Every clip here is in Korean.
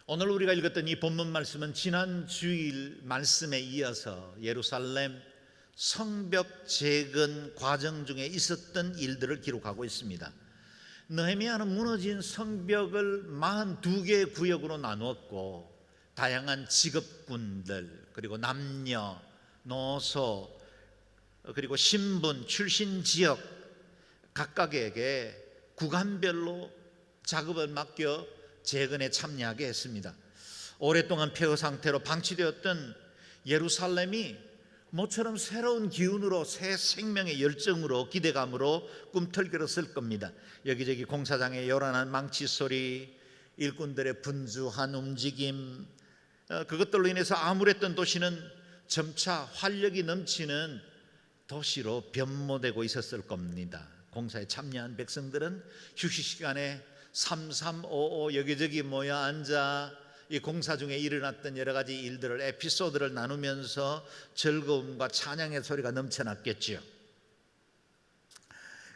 오늘 우리가 읽었던 이 본문 말씀은 지난 주일 말씀에 이어서 예루살렘 성벽 재건 과정 중에 있었던 일들을 기록하고 있습니다. 느헤미야는 무너진 성벽을 42개의 구역으로 나누었고, 다양한 직업군들, 그리고 남녀, 노소, 그리고 신분, 출신 지역 각각에게 구간별로 작업을 맡겨 재건에 참여하게 했습니다. 오랫동안 폐허 상태로 방치되었던 예루살렘이 모처럼 새로운 기운으로, 새 생명의 열정으로, 기대감으로 꿈틀거렸을 겁니다. 여기저기 공사장의 요란한 망치 소리, 일꾼들의 분주한 움직임, 그것들로 인해서 암울했던 도시는 점차 활력이 넘치는 도시로 변모되고 있었을 겁니다. 공사에 참여한 백성들은 휴식 시간에 3355 여기저기 모여 앉아 이 공사 중에 일어났던 여러 가지 일들을, 에피소드를 나누면서 즐거움과 찬양의 소리가 넘쳐났겠지요.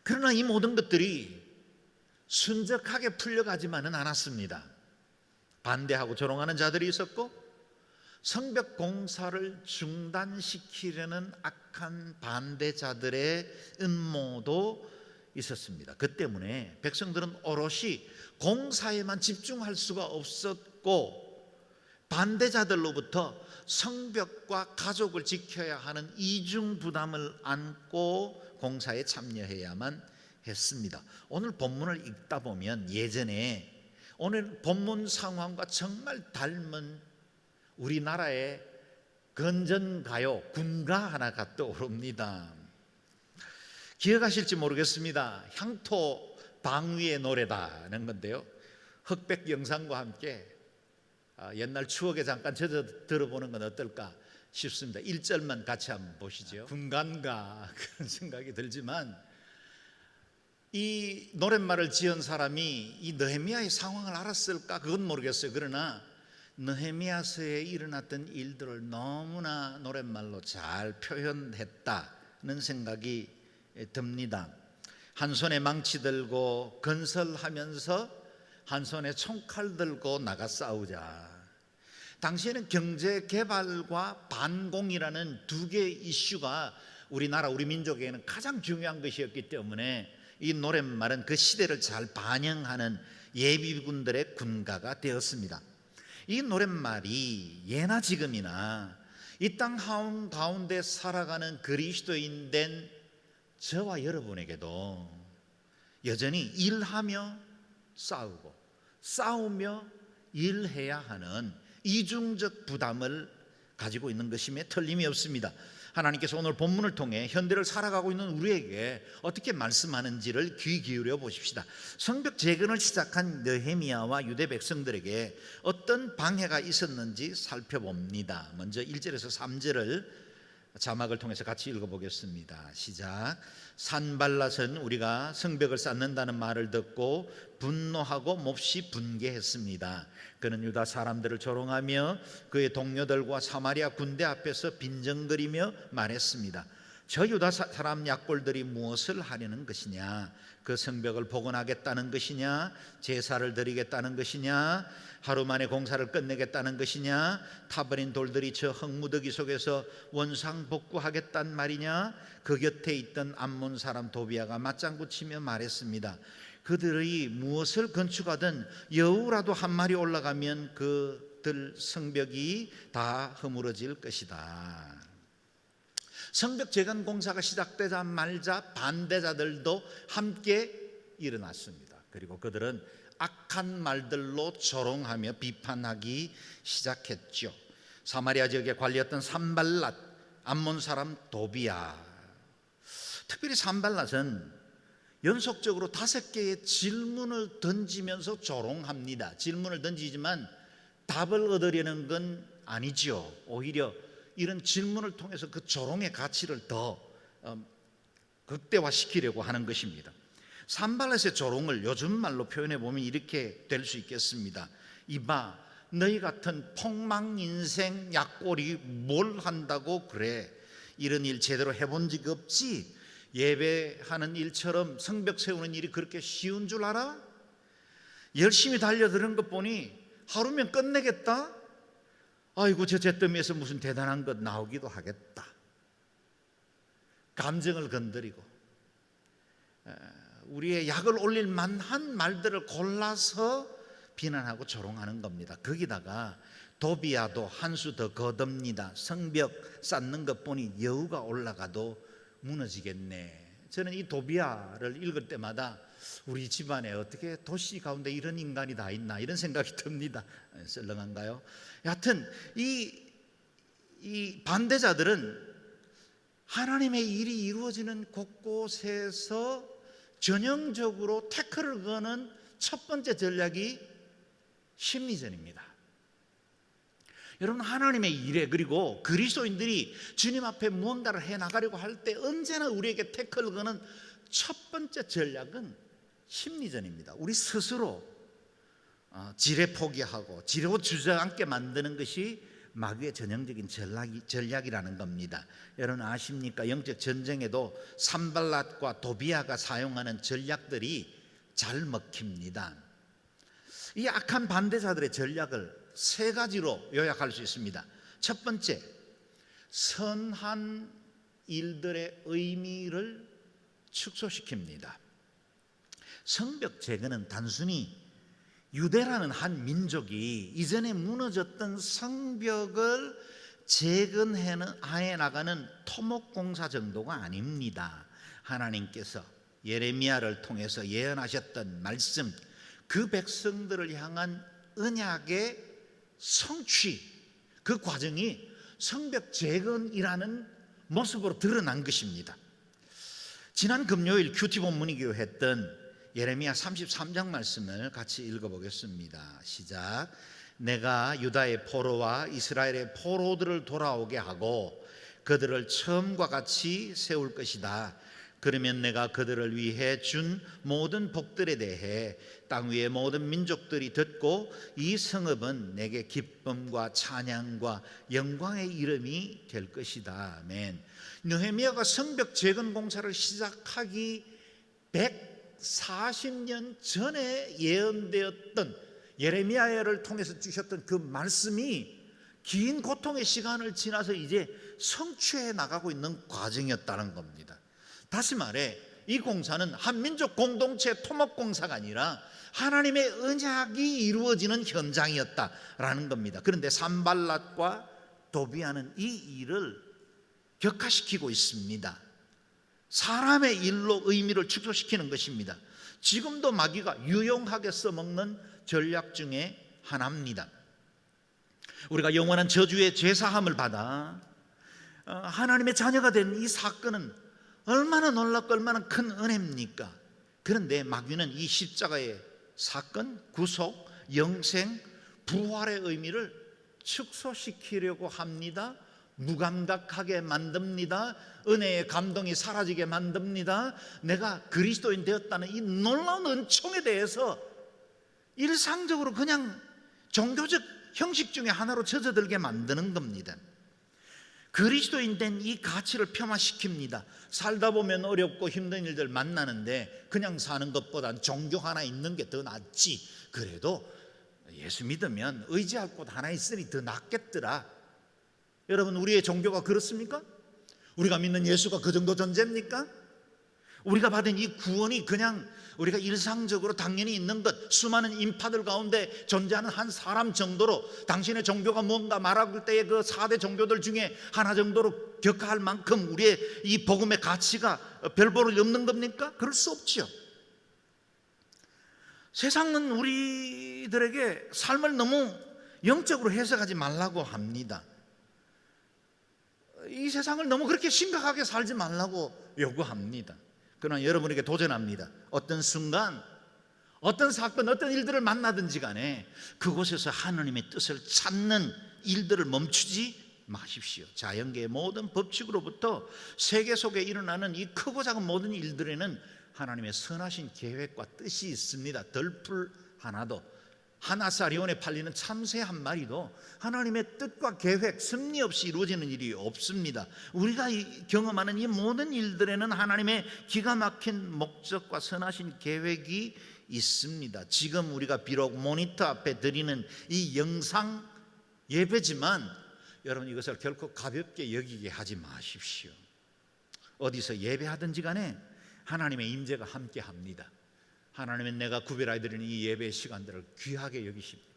그러나 이 모든 것들이 순적하게 풀려가지만은 않았습니다. 반대하고 조롱하는 자들이 있었고, 성벽 공사를 중단시키려는 악한 반대자들의 음모도 있었습니다. 그 때문에 백성들은 오롯이 공사에만 집중할 수가 없었고, 반대자들로부터 성벽과 가족을 지켜야 하는 이중 부담을 안고 공사에 참여해야만 했습니다. 오늘 본문을 읽다 보면 예전에 오늘 본문 상황과 정말 닮은 우리나라의 건전가요, 군가 하나가 떠오릅니다. 기억하실지 모르겠습니다. 향토 방위의 노래다는 건데요, 흑백 영상과 함께 옛날 추억에 잠깐 젖어 들어보는 건 어떨까 싶습니다. 1절만 같이 한번 보시죠. 군간가 그런 생각이 들지만, 이 노랫말을 지은 사람이 이 느헤미야의 상황을 알았을까? 그건 모르겠어요. 그러나 느헤미야서에 일어났던 일들을 너무나 노랫말로 잘 표현했다는 생각이 듭니다. 한 손에 망치 들고 건설하면서 한 손에 총칼 들고 나가 싸우자. 당시에는 경제 개발과 반공이라는 두 개의 이슈가 우리나라, 우리 민족에게는 가장 중요한 것이었기 때문에 이 노랫말은 그 시대를 잘 반영하는 예비군들의 군가가 되었습니다. 이 노랫말이 예나 지금이나 이 땅 가운데 살아가는 그리스도인 된 저와 여러분에게도 여전히 일하며 싸우고, 싸우며 일해야 하는 이중적 부담을 가지고 있는 것임에 틀림이 없습니다. 하나님께서 오늘 본문을 통해 현대를 살아가고 있는 우리에게 어떻게 말씀하는지를 귀 기울여 보십시다. 성벽 재건을 시작한 느헤미야와 유대 백성들에게 어떤 방해가 있었는지 살펴봅니다. 먼저 1절에서 3절을 자막을 통해서 같이 읽어보겠습니다. 시작. 산발랏은 우리가 성벽을 쌓는다는 말을 듣고 분노하고 몹시 분개했습니다. 그는 유다 사람들을 조롱하며 그의 동료들과 사마리아 군대 앞에서 빈정거리며 말했습니다. 저 유다 사람 약골들이 무엇을 하려는 것이냐? 그 성벽을 복원하겠다는 것이냐? 제사를 드리겠다는 것이냐? 하루 만에 공사를 끝내겠다는 것이냐? 타버린 돌들이 저 흙무더기 속에서 원상복구하겠단 말이냐? 그 곁에 있던 암몬 사람 도비아가 맞장구 치며 말했습니다. 그들이 무엇을 건축하든 여우라도 한 마리 올라가면 그들 성벽이 다 허물어질 것이다. 성벽 재건 공사가 시작되자마자 반대자들도 함께 일어났습니다. 그리고 그들은 악한 말들로 조롱하며 비판하기 시작했죠. 사마리아 지역에 관리했던 산발랏, 암몬 사람 도비아, 특별히 산발랏은 연속적으로 5개의 질문을 던지면서 조롱합니다. 질문을 던지지만 답을 얻으려는 건 아니죠. 오히려 이런 질문을 통해서 그 조롱의 가치를 더 극대화시키려고 하는 것입니다. 산발랏의 조롱을 요즘 말로 표현해 보면 이렇게 될 수 있겠습니다. 이봐, 너희 같은 폭망인생 약골이 뭘 한다고 그래? 이런 일 제대로 해본 적 없지? 예배하는 일처럼 성벽 세우는 일이 그렇게 쉬운 줄 알아? 열심히 달려드는 것 보니 하루면 끝내겠다. 아이고 저 잿더미에서 무슨 대단한 것 나오기도 하겠다. 감정을 건드리고 우리의 약을 올릴 만한 말들을 골라서 비난하고 조롱하는 겁니다. 거기다가 도비야도 한 수 더 거듭니다. 성벽 쌓는 것 보니 여우가 올라가도 무너지겠네. 저는 이 도비야를 읽을 때마다 우리 집안에 어떻게 도시 가운데 이런 인간이 다 있나 이런 생각이 듭니다. 썰렁한가요? 여하튼 이 반대자들은 하나님의 일이 이루어지는 곳곳에서 전형적으로 태클을 거는 첫 번째 전략이 심리전입니다. 여러분, 하나님의 일에 그리고 그리스도인들이 주님 앞에 무언가를 해나가려고 할 때 언제나 우리에게 태클을 거는 첫 번째 전략은 심리전입니다. 우리 스스로 지레 포기하고 지레 주저앉게 만드는 것이 마귀의 전형적인 전략이라는 겁니다. 여러분 아십니까? 영적 전쟁에도 산발랏과 도비야가 사용하는 전략들이 잘 먹힙니다. 이 악한 반대자들의 전략을 세 가지로 요약할 수 있습니다. 첫 번째, 선한 일들의 의미를 축소시킵니다. 성벽 재건은 단순히 유대라는 한 민족이 이전에 무너졌던 성벽을 재건해 나가는 토목공사 정도가 아닙니다. 하나님께서 예레미야를 통해서 예언하셨던 말씀, 그 백성들을 향한 언약의 성취, 그 과정이 성벽 재건이라는 모습으로 드러난 것입니다. 지난 금요일 큐티 본문이 교했던 예레미야 33장 말씀을 같이 읽어보겠습니다. 시작. 내가 유다의 포로와 이스라엘의 포로들을 돌아오게 하고 그들을 처음과 같이 세울 것이다. 그러면 내가 그들을 위해 준 모든 복들에 대해 땅 위의 모든 민족들이 듣고 이 성읍은 내게 기쁨과 찬양과 영광의 이름이 될 것이다. 아멘. 느헤미야가 성벽 재건 공사를 시작하기 140년 전에 예언되었던 예레미야를 통해서 주셨던 그 말씀이 긴 고통의 시간을 지나서 이제 성취해 나가고 있는 과정이었다는 겁니다. 다시 말해 이 공사는 한민족 공동체 토목공사가 아니라 하나님의 언약이 이루어지는 현장이었다라는 겁니다. 그런데 산발랏과 도비야는 이 일을 격화시키고 있습니다. 사람의 일로 의미를 축소시키는 것입니다. 지금도 마귀가 유용하게 써먹는 전략 중에 하나입니다. 우리가 영원한 저주의 죄사함을 받아 하나님의 자녀가 된 이 사건은 얼마나 놀랍고 얼마나 큰 은혜입니까? 그런데 마귀는 이 십자가의 사건, 구속, 영생, 부활의 의미를 축소시키려고 합니다. 무감각하게 만듭니다. 은혜의 감동이 사라지게 만듭니다. 내가 그리스도인 되었다는 이 놀라운 은총에 대해서 일상적으로 그냥 종교적 형식 중에 하나로 젖어들게 만드는 겁니다. 그리스도인 된 이 가치를 폄하시킵니다. 살다 보면 어렵고 힘든 일들 만나는데 그냥 사는 것보단 종교 하나 있는 게 더 낫지. 그래도 예수 믿으면 의지할 곳 하나 있으니 더 낫겠더라. 여러분, 우리의 종교가 그렇습니까? 우리가 믿는 예수가 그 정도 존재입니까? 우리가 받은 이 구원이 그냥 우리가 일상적으로 당연히 있는 것, 수많은 인파들 가운데 존재하는 한 사람 정도로 당신의 종교가 뭔가 말할 때의 그 4대 종교들 중에 하나 정도로 격하할 만큼 우리의 이 복음의 가치가 별보를 넘는 겁니까? 그럴 수 없죠. 세상은 우리들에게 삶을 너무 영적으로 해석하지 말라고 합니다. 이 세상을 너무 그렇게 심각하게 살지 말라고 요구합니다. 그러나 여러분에게 도전합니다. 어떤 순간, 어떤 사건, 어떤 일들을 만나든지 간에 그곳에서 하나님의 뜻을 찾는 일들을 멈추지 마십시오. 자연계의 모든 법칙으로부터 세계 속에 일어나는 이 크고 작은 모든 일들에는 하나님의 선하신 계획과 뜻이 있습니다. 덜풀 하나도, 하나사리온에 팔리는 참새 한 마리도 하나님의 뜻과 계획, 섭리 없이 이루어지는 일이 없습니다. 우리가 경험하는 이 모든 일들에는 하나님의 기가 막힌 목적과 선하신 계획이 있습니다. 지금 우리가 비록 모니터 앞에 드리는 이 영상 예배지만 여러분 이것을 결코 가볍게 여기게 하지 마십시오. 어디서 예배하든지 간에 하나님의 임재가 함께 합니다. 하나님은 내가 구별하여 드리는 이 예배의 시간들을 귀하게 여기십니다.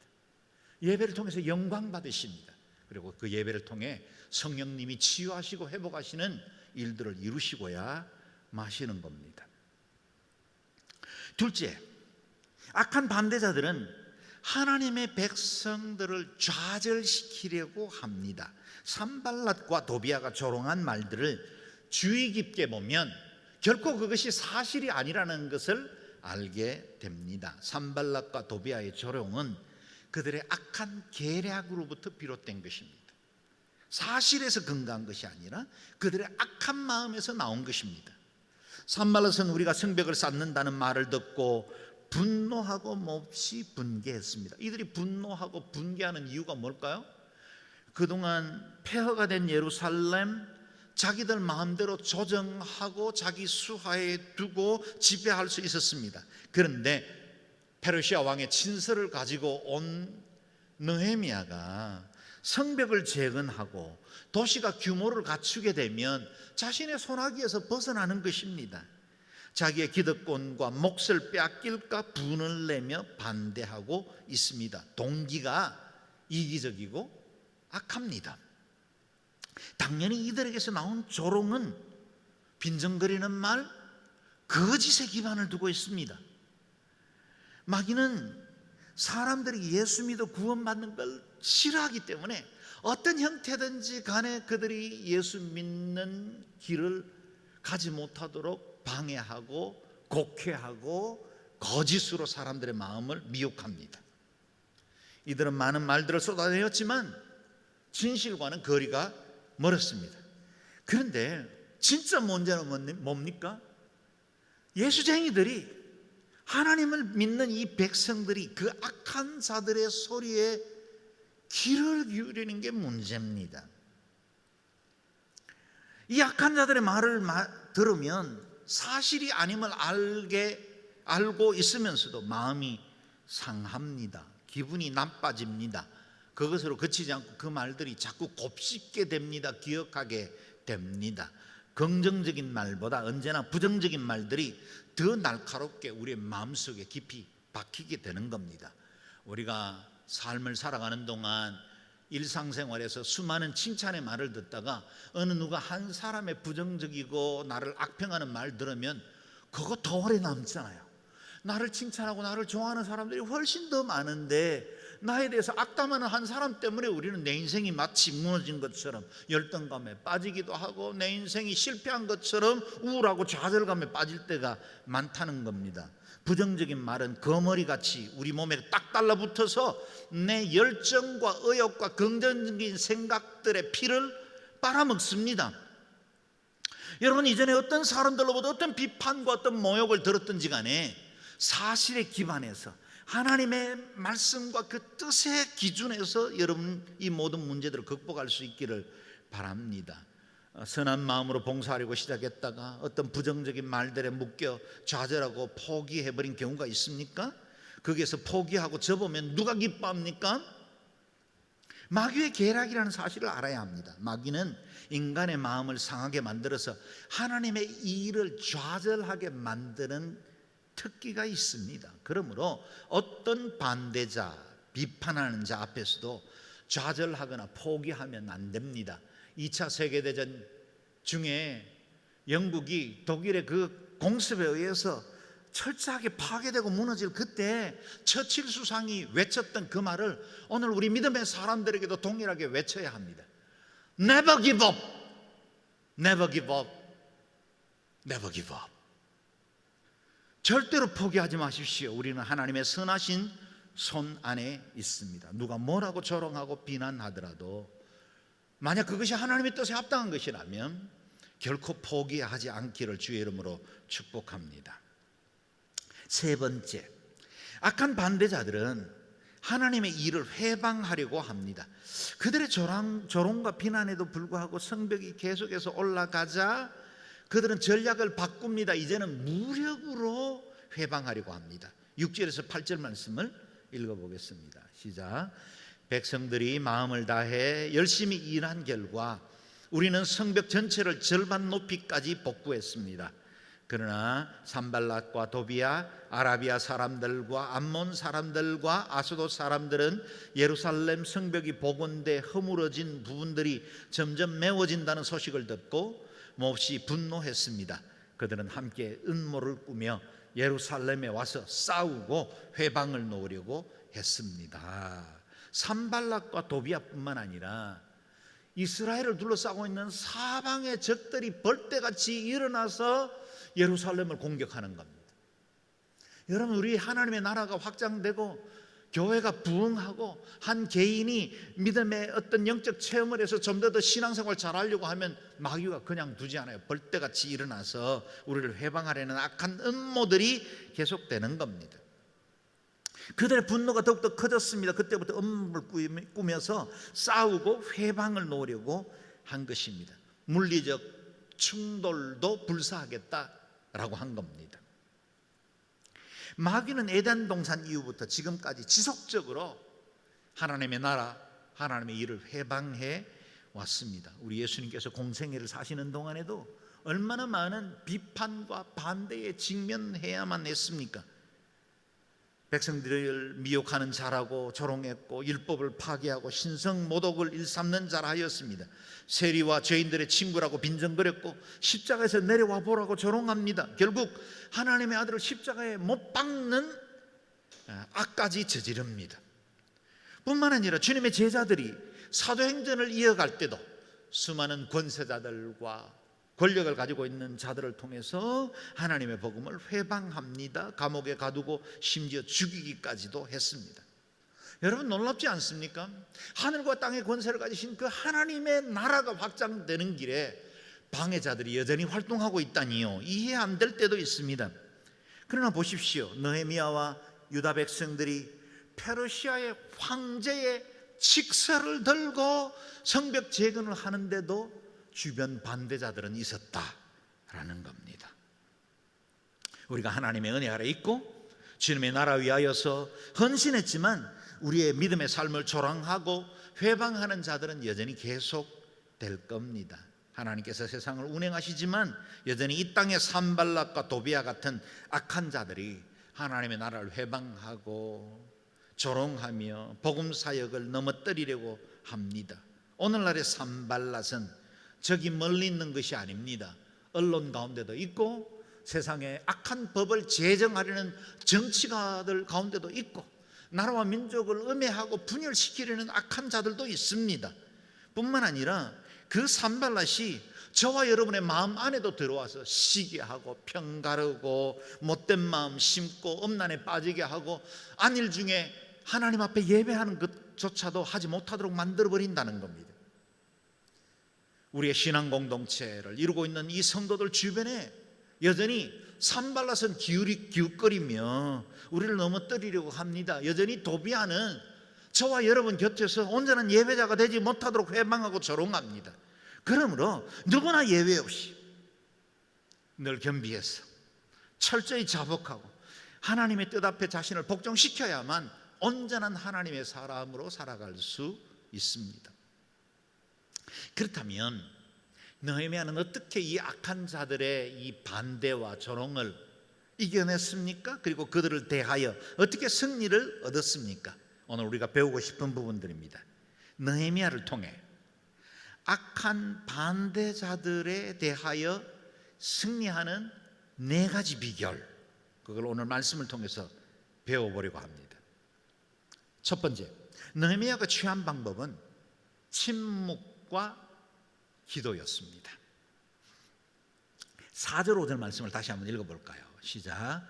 예배를 통해서 영광 받으십니다. 그리고 그 예배를 통해 성령님이 치유하시고 회복하시는 일들을 이루시고야 마시는 겁니다. 둘째, 악한 반대자들은 하나님의 백성들을 좌절시키려고 합니다. 산발랏과 도비아가 조롱한 말들을 주의 깊게 보면 결코 그것이 사실이 아니라는 것을 알게 됩니다. 산발랏과 도비아의 조롱은 그들의 악한 계략으로부터 비롯된 것입니다. 사실에서 근거한 것이 아니라 그들의 악한 마음에서 나온 것입니다. 산발랏은 우리가 성벽을 쌓는다는 말을 듣고 분노하고 몹시 분개했습니다. 이들이 분노하고 분개하는 이유가 뭘까요? 그동안 폐허가 된 예루살렘 자기들 마음대로 조정하고 자기 수하에 두고 지배할 수 있었습니다. 그런데 페르시아 왕의 친서를 가지고 온 느헤미야가 성벽을 재건하고 도시가 규모를 갖추게 되면 자신의 손아귀에서 벗어나는 것입니다. 자기의 기득권과 몫을 빼앗길까 분을 내며 반대하고 있습니다. 동기가 이기적이고 악합니다. 당연히 이들에게서 나온 조롱은 빈정거리는 말, 거짓에 기반을 두고 있습니다. 마귀는 사람들이 예수 믿어 구원받는 걸 싫어하기 때문에 어떤 형태든지 간에 그들이 예수 믿는 길을 가지 못하도록 방해하고 곡해하고 거짓으로 사람들의 마음을 미혹합니다. 이들은 많은 말들을 쏟아내었지만 진실과는 거리가 멀었습니다. 그런데 진짜 문제는 뭡니까? 예수쟁이들이 하나님을 믿는 이 백성들이 그 악한 자들의 소리에 귀를 기울이는 게 문제입니다. 이 악한 자들의 말을 들으면 사실이 아님을 알고 있으면서도 마음이 상합니다. 기분이 나빠집니다. 그것으로 그치지 않고 그 말들이 자꾸 곱씹게 됩니다. 기억하게 됩니다. 긍정적인 말보다 언제나 부정적인 말들이 더 날카롭게 우리의 마음속에 깊이 박히게 되는 겁니다. 우리가 삶을 살아가는 동안 일상생활에서 수많은 칭찬의 말을 듣다가 어느 누가 한 사람의 부정적이고 나를 악평하는 말 들으면 그거 더 오래 남잖아요. 나를 칭찬하고 나를 좋아하는 사람들이 훨씬 더 많은데 나에 대해서 악담하는 한 사람 때문에 우리는 내 인생이 마치 무너진 것처럼 열등감에 빠지기도 하고 내 인생이 실패한 것처럼 우울하고 좌절감에 빠질 때가 많다는 겁니다. 부정적인 말은 거머리같이 우리 몸에 딱 달라붙어서 내 열정과 의욕과 긍정적인 생각들의 피를 빨아먹습니다. 여러분, 이전에 어떤 사람들로부터 어떤 비판과 어떤 모욕을 들었든지 간에 사실에 기반해서 하나님의 말씀과 그 뜻의 기준에서 여러분 이 모든 문제들을 극복할 수 있기를 바랍니다. 선한 마음으로 봉사하려고 시작했다가 어떤 부정적인 말들에 묶여 좌절하고 포기해버린 경우가 있습니까? 거기에서 포기하고 접으면 누가 기뻐합니까? 마귀의 계략이라는 사실을 알아야 합니다. 마귀는 인간의 마음을 상하게 만들어서 하나님의 일을 좌절하게 만드는 특기가 있습니다. 그러므로 어떤 반대자, 비판하는 자 앞에서도 좌절하거나 포기하면 안 됩니다. 2차 세계대전 중에 영국이 독일의 그 공습에 의해서 철저하게 파괴되고 무너질 그때 처칠 수상이 외쳤던 그 말을 오늘 우리 믿음의 사람들에게도 동일하게 외쳐야 합니다. Never give up, never give up, never give up. 절대로 포기하지 마십시오. 우리는 하나님의 선하신 손 안에 있습니다. 누가 뭐라고 조롱하고 비난하더라도 만약 그것이 하나님의 뜻에 합당한 것이라면 결코 포기하지 않기를 주의 이름으로 축복합니다. 세 번째, 악한 반대자들은 하나님의 일을 회방하려고 합니다. 그들의 조롱과 비난에도 불구하고 성벽이 계속해서 올라가자 그들은 전략을 바꿉니다. 이제는 무력으로 회방하려고 합니다. 6절에서 8절 말씀을 읽어보겠습니다. 시작. 백성들이 마음을 다해 열심히 일한 결과 우리는 성벽 전체를 절반 높이까지 복구했습니다. 그러나 산발랏과 도비야, 아라비아 사람들과 암몬 사람들과 아스돗 사람들은 예루살렘 성벽이 복원돼 허물어진 부분들이 점점 메워진다는 소식을 듣고 몹시 분노했습니다. 그들은 함께 음모를 꾸며 예루살렘에 와서 싸우고 회방을 놓으려고 했습니다. 산발랏과 도비야뿐만 아니라 이스라엘을 둘러싸고 있는 사방의 적들이 벌떼같이 일어나서 예루살렘을 공격하는 겁니다. 여러분, 우리 하나님의 나라가 확장되고 교회가 부흥하고 한 개인이 믿음의 어떤 영적 체험을 해서 좀 더 신앙생활 잘하려고 하면 마귀가 그냥 두지 않아요. 벌떼같이 일어나서 우리를 회방하려는 악한 음모들이 계속되는 겁니다. 그들의 분노가 더욱더 커졌습니다. 그때부터 음모를 꾸며서 싸우고 회방을 놓으려고 한 것입니다. 물리적 충돌도 불사하겠다라고 한 겁니다. 마귀는 에덴 동산 이후부터 지금까지 지속적으로 하나님의 나라, 하나님의 일을 회방해 왔습니다. 우리 예수님께서 공생애를 사시는 동안에도 얼마나 많은 비판과 반대에 직면해야만 했습니까? 백성들을 미혹하는 자라고 조롱했고 율법을 파괴하고 신성 모독을 일삼는 자라 하였습니다. 세리와 죄인들의 친구라고 빈정거렸고 십자가에서 내려와 보라고 조롱합니다. 결국 하나님의 아들을 십자가에 못 박는 악까지 저지릅니다. 뿐만 아니라 주님의 제자들이 사도행전을 이어갈 때도 수많은 권세자들과 권력을 가지고 있는 자들을 통해서 하나님의 복음을 회방합니다. 감옥에 가두고 심지어 죽이기까지도 했습니다. 여러분, 놀랍지 않습니까? 하늘과 땅의 권세를 가지신 그 하나님의 나라가 확장되는 길에 방해자들이 여전히 활동하고 있다니요, 이해 안 될 때도 있습니다. 그러나 보십시오. 느헤미야와 유다 백성들이 페르시아의 황제의 직서를 들고 성벽 재건을 하는데도 주변 반대자들은 있었다라는 겁니다. 우리가 하나님의 은혜 아래 있고 주님의 나라 위하여서 헌신했지만 우리의 믿음의 삶을 조랑하고 회방하는 자들은 여전히 계속될 겁니다. 하나님께서 세상을 운행하시지만 여전히 이 땅의 산발랏과 도비야 같은 악한 자들이 하나님의 나라를 회방하고 조롱하며 복음 사역을 넘어뜨리려고 합니다. 오늘날의 산발랏은 저기 멀리 있는 것이 아닙니다. 언론 가운데도 있고 세상에 악한 법을 제정하려는 정치가들 가운데도 있고 나라와 민족을 음해하고 분열시키려는 악한 자들도 있습니다. 뿐만 아니라 그 산발랏이 저와 여러분의 마음 안에도 들어와서 시기하고 편가르고 못된 마음 심고 음란에 빠지게 하고 안일 중에 하나님 앞에 예배하는 것조차도 하지 못하도록 만들어버린다는 겁니다. 우리의 신앙 공동체를 이루고 있는 이 성도들 주변에 여전히 산발랏은 기웃거리며 우리를 넘어뜨리려고 합니다. 여전히 도비야는 저와 여러분 곁에서 온전한 예배자가 되지 못하도록 회방하고 조롱합니다. 그러므로 누구나 예외 없이 늘 겸비해서 철저히 자복하고 하나님의 뜻 앞에 자신을 복종시켜야만 온전한 하나님의 사람으로 살아갈 수 있습니다. 그렇다면 느헤미야는 어떻게 이 악한 자들의 이 반대와 조롱을 이겨냈습니까? 그리고 그들을 대하여 어떻게 승리를 얻었습니까? 오늘 우리가 배우고 싶은 부분들입니다. 느헤미야를 통해 악한 반대자들에 대하여 승리하는 4가지 비결, 그걸 오늘 말씀을 통해서 배워보려고 합니다. 첫 번째, 느헤미야가 취한 방법은 침묵과 기도였습니다. 4절 5절 말씀을 다시 한번 읽어볼까요? 시작.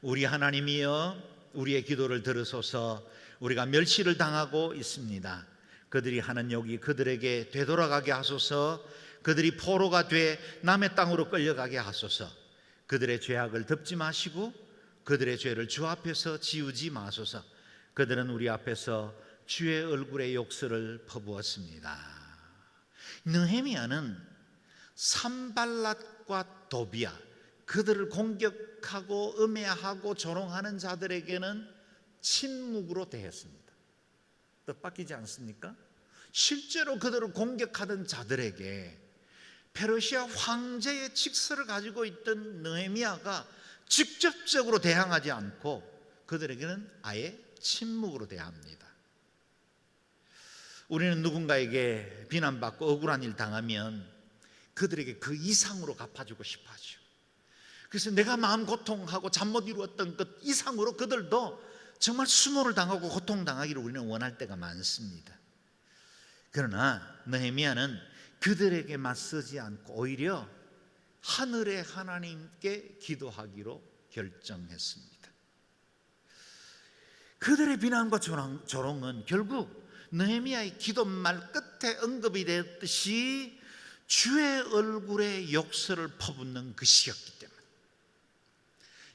우리 하나님이여 우리의 기도를 들으소서. 우리가 멸시를 당하고 있습니다. 그들이 하는 욕이 그들에게 되돌아가게 하소서. 그들이 포로가 돼 남의 땅으로 끌려가게 하소서. 그들의 죄악을 덮지 마시고 그들의 죄를 주 앞에서 지우지 마소서. 그들은 우리 앞에서 주의 얼굴에 욕설을 퍼부었습니다. 느헤미야는 산발랏과 도비야, 그들을 공격하고 음해하고 조롱하는 자들에게는 침묵으로 대했습니다. 뜻밖이지 않습니까? 실제로 그들을 공격하던 자들에게 페르시아 황제의 직서를 가지고 있던 느헤미야가 직접적으로 대항하지 않고 그들에게는 아예 침묵으로 대합니다. 우리는 누군가에게 비난받고 억울한 일 당하면 그들에게 그 이상으로 갚아주고 싶어 하죠. 그래서 내가 마음 고통하고 잠 못 이루었던 것 이상으로 그들도 정말 수모를 당하고 고통당하기를 우리는 원할 때가 많습니다. 그러나 느헤미야는 그들에게 맞서지 않고 오히려 하늘의 하나님께 기도하기로 결정했습니다. 그들의 비난과 조롱은 결국 느헤미야의 기도말 끝에 언급이 되었듯이 주의 얼굴에 욕설을 퍼붓는 것이었기 때문에,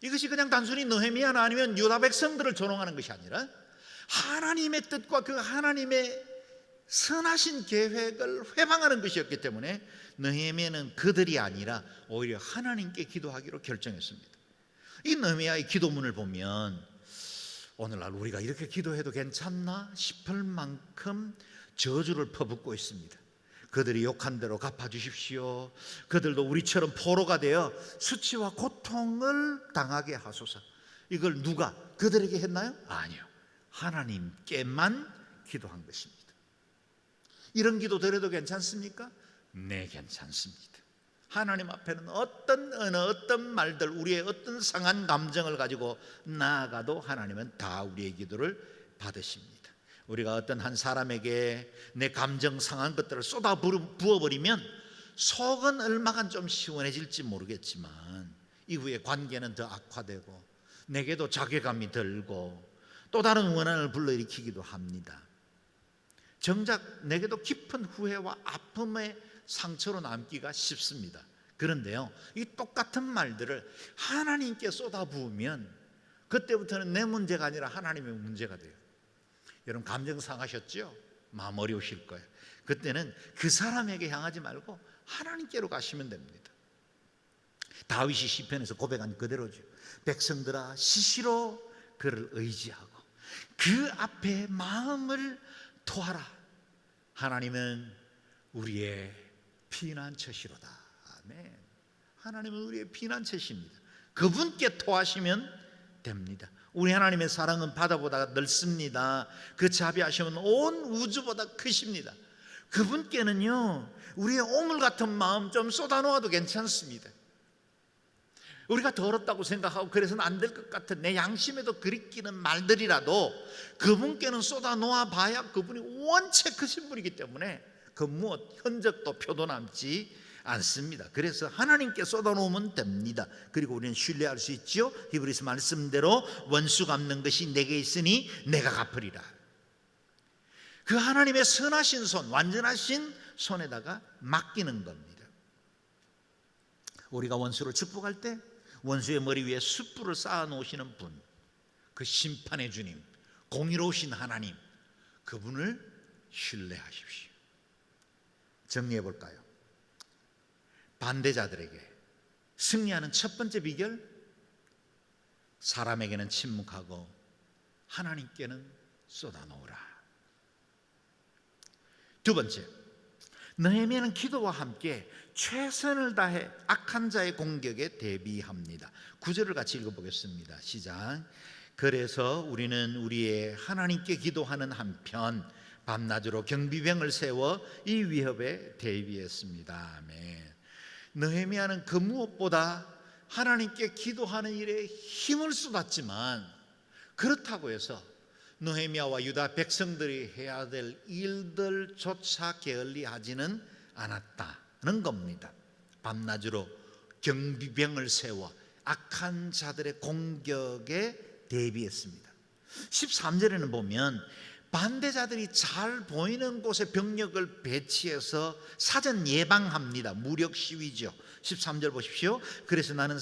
이것이 그냥 단순히 느헤미야나 아니면 유다 백성들을 조롱하는 것이 아니라 하나님의 뜻과 그 하나님의 선하신 계획을 회방하는 것이었기 때문에 느헤미야는 그들이 아니라 오히려 하나님께 기도하기로 결정했습니다. 이 느헤미야의 기도문을 보면 오늘날 우리가 이렇게 기도해도 괜찮나 싶을 만큼 저주를 퍼붓고 있습니다. 그들이 욕한 대로 갚아주십시오. 그들도 우리처럼 포로가 되어 수치와 고통을 당하게 하소서. 이걸 누가 그들에게 했나요? 아니요, 하나님께만 기도한 것입니다. 이런 기도 드려도 괜찮습니까? 네, 괜찮습니다. 하나님 앞에는 어떤 말들, 우리의 어떤 상한 감정을 가지고 나아가도 하나님은 다 우리의 기도를 받으십니다. 우리가 어떤 한 사람에게 내 감정 상한 것들을 쏟아 부어버리면 속은 얼마간 좀 시원해질지 모르겠지만 이후에 관계는 더 악화되고 내게도 자괴감이 들고 또 다른 원한을 불러일으키기도 합니다. 정작 내게도 깊은 후회와 아픔의 상처로 남기가 쉽습니다. 그런데요, 이 똑같은 말들을 하나님께 쏟아부으면 그때부터는 내 문제가 아니라 하나님의 문제가 돼요. 여러분 감정 상하셨죠? 마음 어려우실 거예요. 그때는 그 사람에게 향하지 말고 하나님께로 가시면 됩니다. 다윗이 시편에서 고백한 그대로죠. 백성들아 시시로 그를 의지하고 그 앞에 마음을 토하라. 하나님은 우리의 피난처시로다. 아멘. 하나님은 우리의 피난처십니다. 그분께 토하시면 됩니다. 우리 하나님의 사랑은 바다보다 넓습니다. 그 자비하심은 온 우주보다 크십니다. 그분께는요, 우리의 오물 같은 마음 좀 쏟아놓아도 괜찮습니다. 우리가 더럽다고 생각하고 그래서는 안 될 것 같은 내 양심에도 그리끼는 말들이라도 그분께는 쏟아놓아 봐야 그분이 원체 크신 분이기 때문에 그 무엇 흔적도 표도 남지 않습니다. 그래서 하나님께 쏟아놓으면 됩니다. 그리고 우리는 신뢰할 수 있죠. 히브리서 말씀대로 원수 갚는 것이 내게 있으니 내가 갚으리라. 그 하나님의 선하신 손, 완전하신 손에다가 맡기는 겁니다. 우리가 원수를 축복할 때 원수의 머리 위에 숯불을 쌓아 놓으시는 분, 그 심판의 주님, 공의로우신 하나님, 그분을 신뢰하십시오. 정리해 볼까요? 반대자들에게 승리하는 첫 번째 비결, 사람에게는 침묵하고 하나님께는 쏟아놓으라. 두 번째, 느헤미야는 기도와 함께 최선을 다해 악한 자의 공격에 대비합니다. 9절을 같이 읽어보겠습니다. 시작. 그래서 우리는 우리의 하나님께 기도하는 한편 밤낮으로 경비병을 세워 이 위협에 대비했습니다. 아멘. 느헤미야는 그 무엇보다 하나님께 기도하는 일에 힘을 쏟았지만 그렇다고 해서 느헤미야와 유다 백성들이 해야 될 일들조차 게을리하지는 않았다는 겁니다. 밤낮으로 경비병을 세워 악한 자들의 공격에 대비했습니다. 13절에는 보면 반대자들이 잘 보이는 곳에 병력을 배치해서 사전 예방합니다. 무력 시위죠. 13절 보십시오. 그래서 나는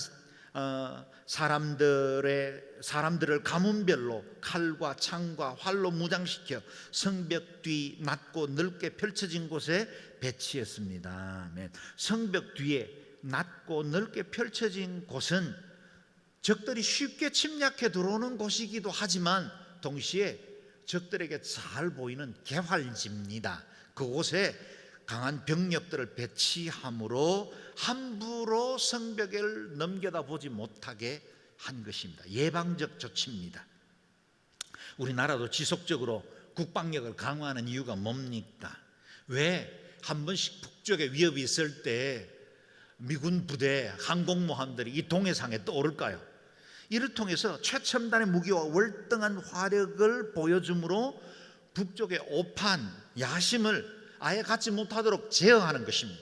사람들을 가문별로 칼과 창과 활로 무장시켜 성벽 뒤 낮고 넓게 펼쳐진 곳에 배치했습니다. 성벽 뒤에 낮고 넓게 펼쳐진 곳은 적들이 쉽게 침략해 들어오는 곳이기도 하지만 동시에 적들에게 잘 보이는 개활지입니다. 그곳에 강한 병력들을 배치함으로 함부로 성벽을 넘겨다 보지 못하게 한 것입니다. 예방적 조치입니다. 우리나라도 지속적으로 국방력을 강화하는 이유가 뭡니까? 왜 한 번씩 북쪽에 위협이 있을 때 미군 부대, 항공모함들이 이 동해상에 떠오를까요? 이를 통해서 최첨단의 무기와 월등한 화력을 보여주므로 북쪽의 오판, 야심을 아예 갖지 못하도록 제어하는 것입니다.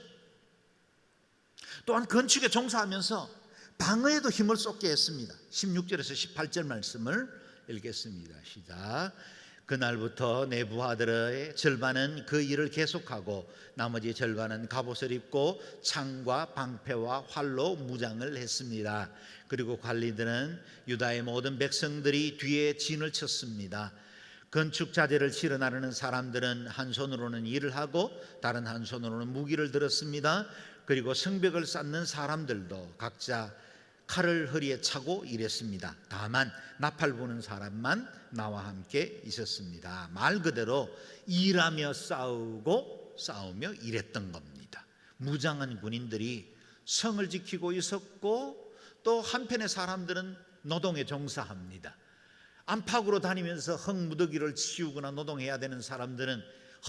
또한 건축에 종사하면서 방어에도 힘을 쏟게 했습니다. 16절에서 18절 말씀을 읽겠습니다. 시작. 그날부터 내 부하들의 절반은 그 일을 계속하고 나머지 절반은 갑옷을 입고 창과 방패와 활로 무장을 했습니다. 그리고 관리들은 유다의 모든 백성들이 뒤에 진을 쳤습니다. 건축 자재를 실어 나르는 사람들은 한 손으로는 일을 하고 다른 한 손으로는 무기를 들었습니다. 그리고 성벽을 쌓는 사람들도 각자 칼을 허리에 차고 일했습니다. 다만 나팔 부는 사람만 나와 함께 있었습니다. 말 그대로 일하며 싸우며 일했던 겁니다. 무장한 군인들이 성을 지키고 있었고 또 한편의 사람들은 노동에 종사합니다. 안팎으로 다니면서 흙무더기를 치우거나 노동해야 되는 사람들은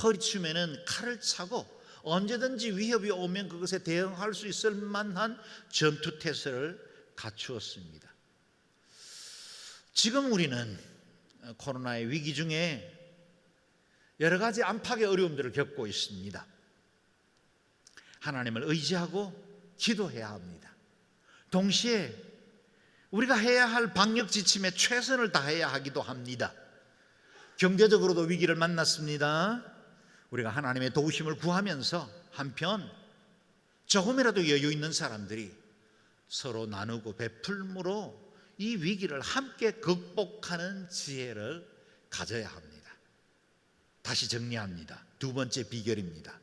허리춤에는 칼을 차고 언제든지 위협이 오면 그것에 대응할 수 있을 만한 전투태세를 갖추었습니다. 지금 우리는 코로나의 위기 중에 여러 가지 안팎의 어려움들을 겪고 있습니다. 하나님을 의지하고 기도해야 합니다. 동시에 우리가 해야 할 방역 지침에 최선을 다해야 하기도 합니다. 경제적으로도 위기를 만났습니다. 우리가 하나님의 도우심을 구하면서 한편 조금이라도 여유 있는 사람들이 서로 나누고 베풀므로 이 위기를 함께 극복하는 지혜를 가져야 합니다. 다시 정리합니다. 두 번째 비결입니다.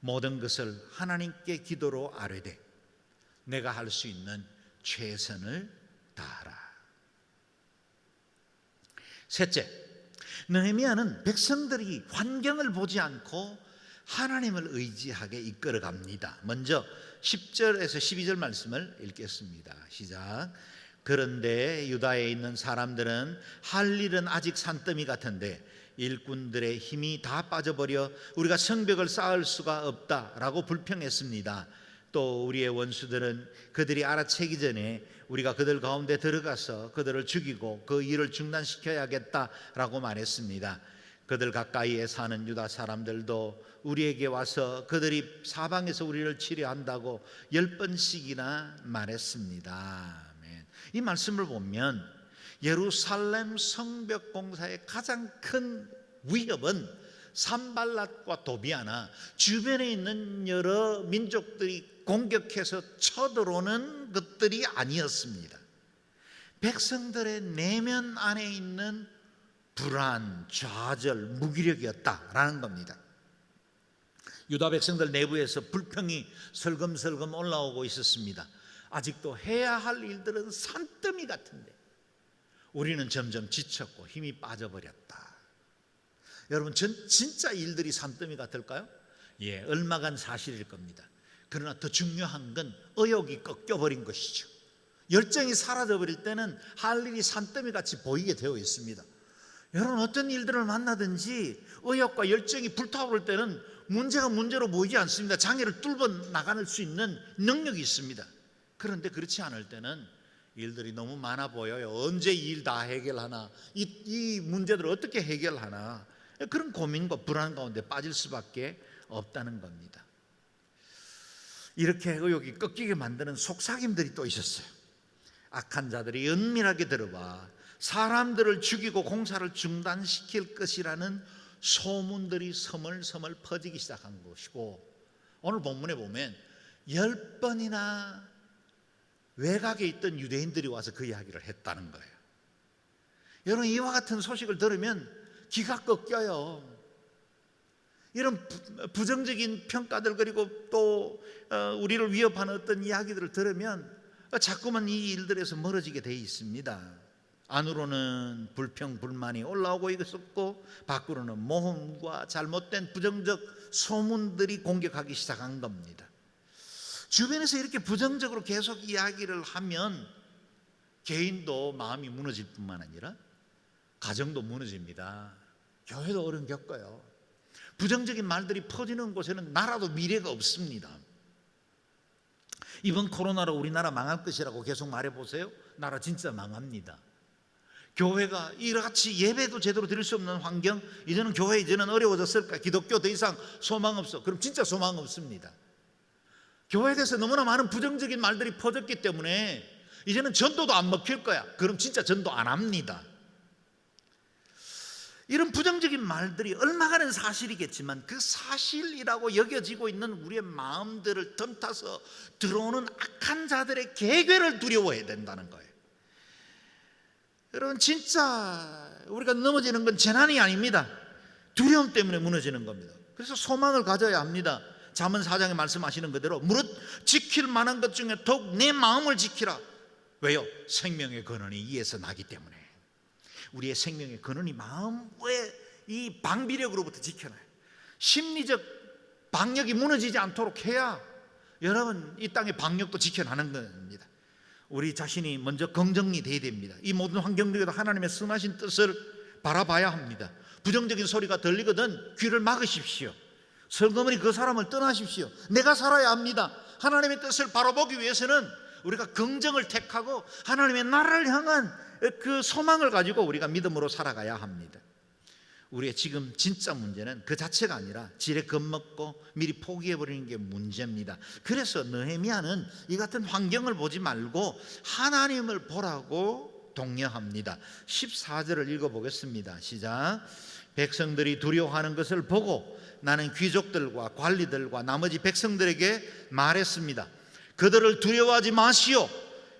모든 것을 하나님께 기도로 아뢰되 내가 할 수 있는 최선을 다하라. 셋째, 느헤미야는 백성들이 환경을 보지 않고 하나님을 의지하게 이끌어갑니다. 먼저 10절에서 12절 말씀을 읽겠습니다. 시작. 그런데 유다에 있는 사람들은 할 일은 아직 산더미 같은데 일꾼들의 힘이 다 빠져버려 우리가 성벽을 쌓을 수가 없다라고 불평했습니다. 또 우리의 원수들은 그들이 알아채기 전에 우리가 그들 가운데 들어가서 그들을 죽이고 그 일을 중단시켜야겠다라고 말했습니다. 그들 가까이에 사는 유다 사람들도 우리에게 와서 그들이 사방에서 우리를 치려한다고 10번씩이나 말했습니다. 아멘. 이 말씀을 보면 예루살렘 성벽 공사의 가장 큰 위협은 산발랏과 도비아나 주변에 있는 여러 민족들이 공격해서 쳐들어오는 것들이 아니었습니다. 백성들의 내면 안에 있는 불안, 좌절, 무기력이었다라는 겁니다. 유다 백성들 내부에서 불평이 설금설금 올라오고 있었습니다. 아직도 해야 할 일들은 산더미 같은데 우리는 점점 지쳤고 힘이 빠져버렸다. 여러분, 진짜 일들이 산더미 같을까요? 예, 얼마간 사실일 겁니다. 그러나 더 중요한 건 의욕이 꺾여버린 것이죠. 열정이 사라져버릴 때는 할 일이 산더미 같이 보이게 되어 있습니다. 여러분, 어떤 일들을 만나든지 의욕과 열정이 불타오를 때는 문제가 문제로 보이지 않습니다. 장애를 뚫어 나갈 수 있는 능력이 있습니다. 그런데 그렇지 않을 때는 일들이 너무 많아 보여요. 언제 일 다 해결하나, 이 문제들을 어떻게 해결하나, 그런 고민과 불안 가운데 빠질 수밖에 없다는 겁니다. 이렇게 의욕이 꺾이게 만드는 속삭임들이 또 있었어요. 악한 자들이 은밀하게 들어와 사람들을 죽이고 공사를 중단시킬 것이라는 소문들이 서멀서멀 퍼지기 시작한 것이고, 오늘 본문에 보면 10번이나 외곽에 있던 유대인들이 와서 그 이야기를 했다는 거예요. 여러분, 이와 같은 소식을 들으면 기가 꺾여요. 이런 부정적인 평가들 그리고 또 우리를 위협하는 어떤 이야기들을 들으면 자꾸만 이 일들에서 멀어지게 돼 있습니다. 안으로는 불평 불만이 올라오고 있었고 밖으로는 모험과 잘못된 부정적 소문들이 공격하기 시작한 겁니다. 주변에서 이렇게 부정적으로 계속 이야기를 하면 개인도 마음이 무너질 뿐만 아니라 가정도 무너집니다. 교회도 어려움 겪어요. 부정적인 말들이 퍼지는 곳에는 나라도 미래가 없습니다. 이번 코로나로 우리나라 망할 것이라고 계속 말해보세요. 나라 진짜 망합니다. 교회가 이같이 예배도 제대로 드릴 수 없는 환경, 이제는 교회 이제는 어려워졌을까? 기독교 더 이상 소망 없어. 그럼 진짜 소망 없습니다. 교회에 대해서 너무나 많은 부정적인 말들이 퍼졌기 때문에 이제는 전도도 안 먹힐 거야. 그럼 진짜 전도 안 합니다. 이런 부정적인 말들이 얼마간은 사실이겠지만 그 사실이라고 여겨지고 있는 우리의 마음들을 덤타서 들어오는 악한 자들의 계획을 두려워해야 된다는 거예요. 여러분, 진짜 우리가 넘어지는 건 재난이 아닙니다. 두려움 때문에 무너지는 겁니다. 그래서 소망을 가져야 합니다. 잠언 4장에 말씀하시는 그대로 무릇 지킬 만한 것 중에 더욱 내 마음을 지키라. 왜요? 생명의 근원이 이에서 나기 때문에. 우리의 생명의 근원이 마음의 이 방비력으로부터 지켜놔요. 심리적 방역이 무너지지 않도록 해야 여러분 이 땅의 방역도 지켜나는 겁니다. 우리 자신이 먼저 긍정이 돼야 됩니다. 이 모든 환경들에도 하나님의 선하신 뜻을 바라봐야 합니다. 부정적인 소리가 들리거든 귀를 막으십시오. 슬그머니 그 사람을 떠나십시오. 내가 살아야 합니다. 하나님의 뜻을 바라보기 위해서는 우리가 긍정을 택하고 하나님의 나라를 향한 그 소망을 가지고 우리가 믿음으로 살아가야 합니다. 우리의 지금 진짜 문제는 그 자체가 아니라 지레 겁먹고 미리 포기해버리는 게 문제입니다. 그래서 느헤미야는 이 같은 환경을 보지 말고 하나님을 보라고 독려합니다. 14절을 읽어보겠습니다. 시작. 백성들이 두려워하는 것을 보고 나는 귀족들과 관리들과 나머지 백성들에게 말했습니다. 그들을 두려워하지 마시오.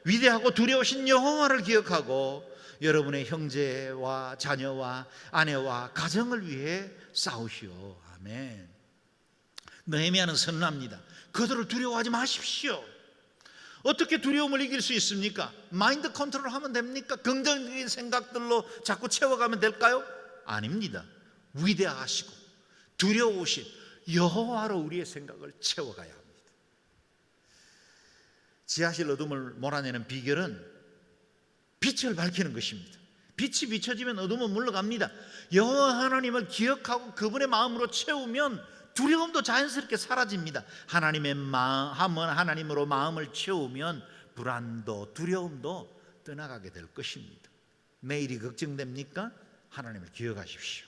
위대하고 두려우신 여호와를 기억하고 여러분의 형제와 자녀와 아내와 가정을 위해 싸우시오. 아멘. 느헤미야는 선언합니다. 그들을 두려워하지 마십시오. 어떻게 두려움을 이길 수 있습니까? 마인드 컨트롤 하면 됩니까? 긍정적인 생각들로 자꾸 채워가면 될까요? 아닙니다. 위대하시고 두려우신 여호와로 우리의 생각을 채워가야 합니다. 지하실 어둠을 몰아내는 비결은 빛을 밝히는 것입니다. 빛이 비춰지면 어둠은 물러갑니다. 여호와 하나님을 기억하고 그분의 마음으로 채우면 두려움도 자연스럽게 사라집니다. 하나님으로 마음을 채우면 불안도 두려움도 떠나가게 될 것입니다. 내일이 걱정됩니까? 하나님을 기억하십시오.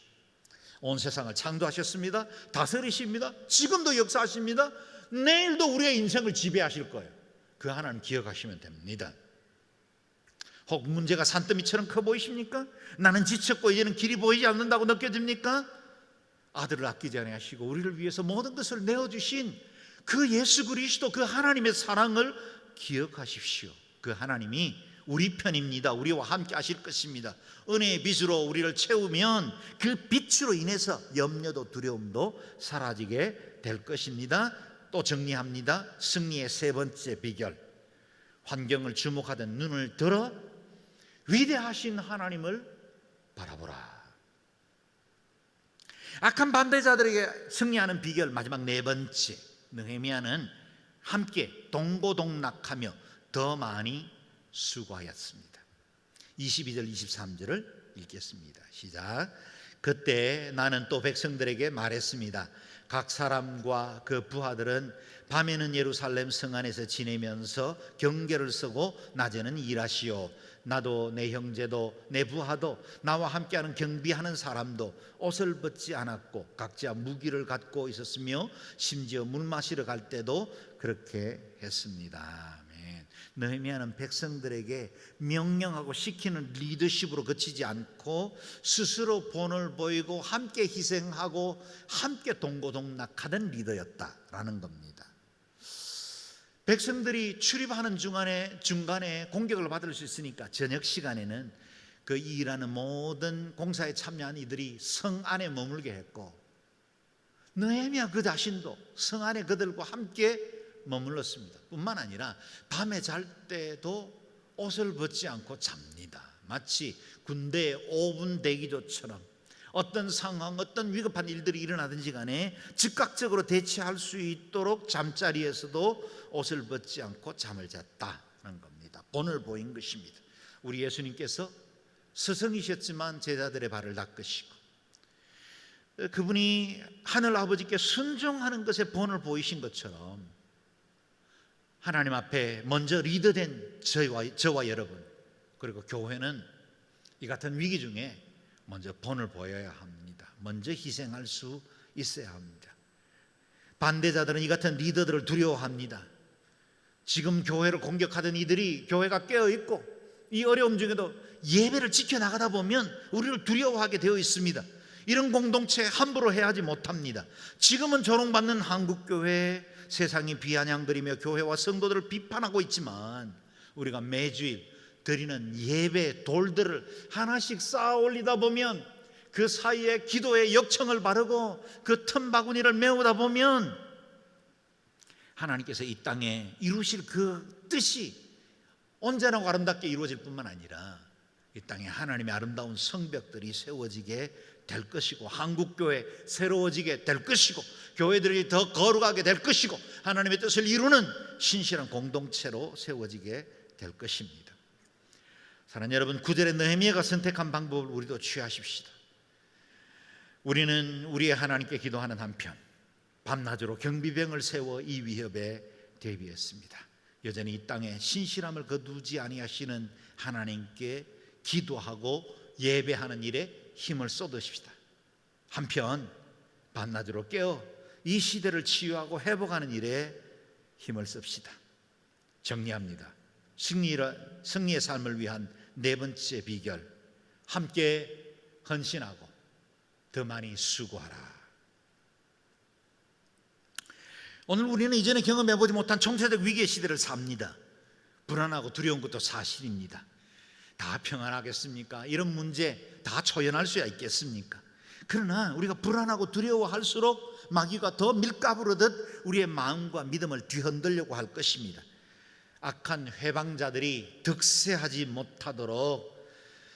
온 세상을 창조하셨습니다. 다스리십니다. 지금도 역사하십니다. 내일도 우리의 인생을 지배하실 거예요. 그 하나님 기억하시면 됩니다. 혹 문제가 산더미처럼 커 보이십니까? 나는 지쳤고 이제는 길이 보이지 않는다고 느껴집니까? 아들을 아끼지 아니하시고 우리를 위해서 모든 것을 내어주신 그 예수 그리스도 그 하나님의 사랑을 기억하십시오. 그 하나님이 우리 편입니다. 우리와 함께 하실 것입니다. 은혜의 빛으로 우리를 채우면 그 빛으로 인해서 염려도 두려움도 사라지게 될 것입니다. 또 정리합니다. 승리의 세 번째 비결, 환경을 주목하던 눈을 들어 위대하신 하나님을 바라보라. 악한 반대자들에게 승리하는 비결 마지막 네 번째, 느헤미야는 함께 동고동락하며 더 많이 수고하였습니다. 22절 23절을 읽겠습니다. 시작. 그때 나는 또 백성들에게 말했습니다. 각 사람과 그 부하들은 밤에는 예루살렘 성 안에서 지내면서 경계를 서고 낮에는 일하시오. 나도 내 형제도 내 부하도 나와 함께하는 경비하는 사람도 옷을 벗지 않았고 각자 무기를 갖고 있었으며 심지어 물 마시러 갈 때도 그렇게 했습니다. 아멘. 느헤미야는 백성들에게 명령하고 시키는 리더십으로 그치지 않고 스스로 본을 보이고 함께 희생하고 함께 동고동락하던 리더였다라는 겁니다. 백성들이 출입하는 중간에 공격을 받을 수 있으니까 저녁 시간에는 그 일하는 모든 공사에 참여한 이들이 성 안에 머물게 했고 느헤미야 그 자신도 성 안에 그들과 함께 머물렀습니다. 뿐만 아니라 밤에 잘 때도 옷을 벗지 않고 잡니다. 마치 군대의 5분 대기조처럼 어떤 상황, 어떤 위급한 일들이 일어나든지 간에 즉각적으로 대처할 수 있도록 잠자리에서도 옷을 벗지 않고 잠을 잤다는 겁니다. 본을 보인 것입니다. 우리 예수님께서 스승이셨지만 제자들의 발을 닦으시고, 그분이 하늘 아버지께 순종하는 것에 본을 보이신 것처럼 하나님 앞에 먼저 리더된 저와 여러분, 그리고 교회는 이 같은 위기 중에 먼저 본을 보여야 합니다. 먼저 희생할 수 있어야 합니다. 반대자들은 이 같은 리더들을 두려워합니다. 지금 교회를 공격하던 이들이 교회가 깨어있고 이 어려움 중에도 예배를 지켜나가다 보면 우리를 두려워하게 되어 있습니다. 이런 공동체 함부로 해하지 못합니다. 지금은 조롱받는 한국교회, 세상이 비아냥거리며 교회와 성도들을 비판하고 있지만 우리가 매주일 드리는 예배 돌들을 하나씩 쌓아 올리다 보면, 그 사이에 기도의 역청을 바르고 그 틈바구니를 메우다 보면 하나님께서 이 땅에 이루실 그 뜻이 언제나 아름답게 이루어질 뿐만 아니라 이 땅에 하나님의 아름다운 성벽들이 세워지게 될 것이고, 한국교회 새로워지게 될 것이고, 교회들이 더 거룩하게 될 것이고, 하나님의 뜻을 이루는 신실한 공동체로 세워지게 될 것입니다. 사랑하는 여러분, 9절에 느헤미야가 선택한 방법을 우리도 취하십시다. 우리는 우리의 하나님께 기도하는 한편 밤낮으로 경비병을 세워 이 위협에 대비했습니다. 여전히 이 땅에 신실함을 거두지 아니하시는 하나님께 기도하고 예배하는 일에 힘을 쏟으십시다. 한편 밤낮으로 깨어 이 시대를 치유하고 회복하는 일에 힘을 씁시다. 정리합니다. 승리의 삶을 위한 네 번째 비결, 함께 헌신하고 더 많이 수고하라. 오늘 우리는 이전에 경험해보지 못한 총체적 위기의 시대를 삽니다. 불안하고 두려운 것도 사실입니다. 다 평안하겠습니까? 이런 문제 다 초연할 수야 있겠습니까? 그러나 우리가 불안하고 두려워할수록 마귀가 더 밀가부르듯 우리의 마음과 믿음을 뒤흔들려고 할 것입니다. 악한 회방자들이 득세하지 못하도록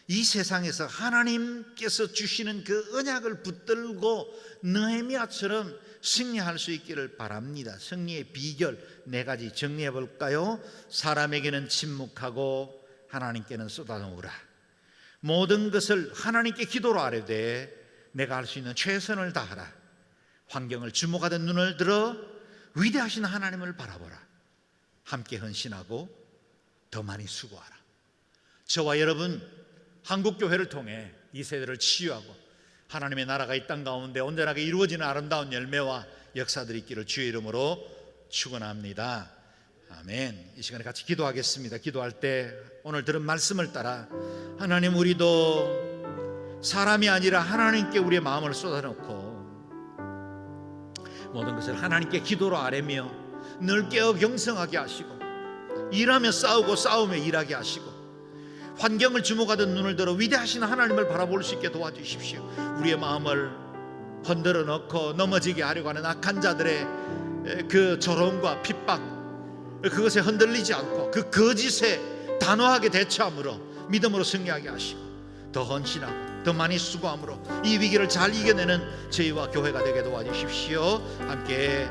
이 세상에서 하나님께서 주시는 그 언약을 붙들고 느헤미야처럼 승리할 수 있기를 바랍니다. 승리의 비결 4가지 정리해 볼까요? 사람에게는 침묵하고 하나님께는 쏟아놓으라. 모든 것을 하나님께 기도로 아뢰되 내가 할 수 있는 최선을 다하라. 환경을 주목하던 눈을 들어 위대하신 하나님을 바라보라. 함께 헌신하고 더 많이 수고하라. 저와 여러분, 한국교회를 통해 이 세대를 치유하고 하나님의 나라가 이 땅 가운데 온전하게 이루어지는 아름다운 열매와 역사들이 있기를 주의 이름으로 축원합니다. 아멘. 이 시간에 같이 기도하겠습니다. 기도할 때 오늘 들은 말씀을 따라 하나님, 우리도 사람이 아니라 하나님께 우리의 마음을 쏟아놓고 모든 것을 하나님께 기도로 아뢰며 늘 깨어 경성하게 하시고, 일하며 싸우고 싸우며 일하게 하시고, 환경을 주목하던 눈을 들어 위대하신 하나님을 바라볼 수 있게 도와주십시오. 우리의 마음을 흔들어 넣고 넘어지게 하려고 하는 악한 자들의 그 조롱과 핍박, 그것에 흔들리지 않고 그 거짓에 단호하게 대처함으로 믿음으로 승리하게 하시고, 더 헌신하고 더 많이 수고함으로 이 위기를 잘 이겨내는 저희와 교회가 되게 도와주십시오. 함께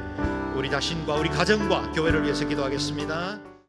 우리 자신과 우리 가정과 교회를 위해서 기도하겠습니다.